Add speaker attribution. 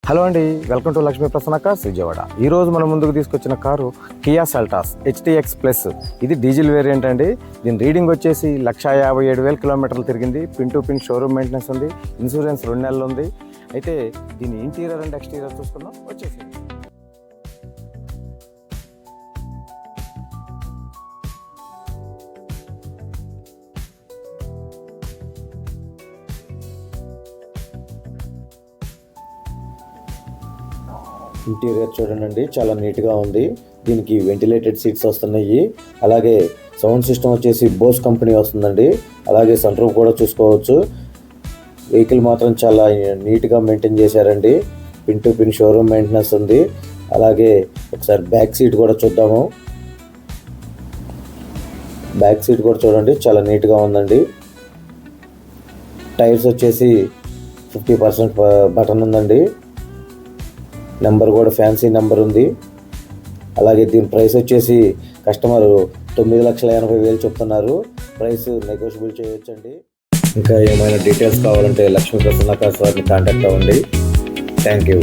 Speaker 1: Hello అండి, welcome to Lakshmi Prasanna cars Vijayawada. ఈ రోజు మనం ముందుకు తీసుకొచ్చిన car Kia Seltos HTX plus. ఇది డీజిల్ వేరియంట్ అండి. దీని రీడింగ్ వచ్చేసి 1,57,000 కిలోమీటర్లు తిరిగింది. Pin to pin showroom maintenance ఉంది. ఇన్సూరెన్స్ 2 నెలలు ఉంది. అయితే దీని ఇంటీరియర్ అండ్ ఎక్స్టీరియర్ చూసుకుందాం వచ్చేసి. ఇంటీరియర్ చూడండి, చాలా నీట్గా ఉంది. దీనికి వెంటిలేటెడ్ సీట్స్ వస్తున్నాయి. అలాగే సౌండ్ సిస్టమ్ వచ్చేసి బోస్ కంపెనీ వస్తుందండి. అలాగే సన్ రూఫ్ కూడా చూసుకోవచ్చు. వెహికల్ మాత్రం చాలా నీట్గా మెయింటైన్ చేశారండి. Pin to pin showroom maintenance ఉంది. అలాగే ఒకసారి బ్యాక్ సీట్ కూడా చూద్దాము. బ్యాక్ సీట్ కూడా చూడండి, చాలా నీట్గా ఉందండి. టైర్స్ వచ్చేసి 50% బటన్ ఉందండి. నెంబర్ కూడా ఫ్యాన్సీ నెంబర్ ఉంది. అలాగే దీని ప్రైస్ వచ్చేసి కస్టమర్ 9,80,000 చెప్తున్నారు. ప్రైస్ నెగోషియబుల్ చేయొచ్చండి. ఇంకా ఏమైనా డీటెయిల్స్ కావాలంటే లక్ష్మీ ప్రసన్న కార్స్ వారిని కాంటాక్ట్ అవ్వండి. Thank you.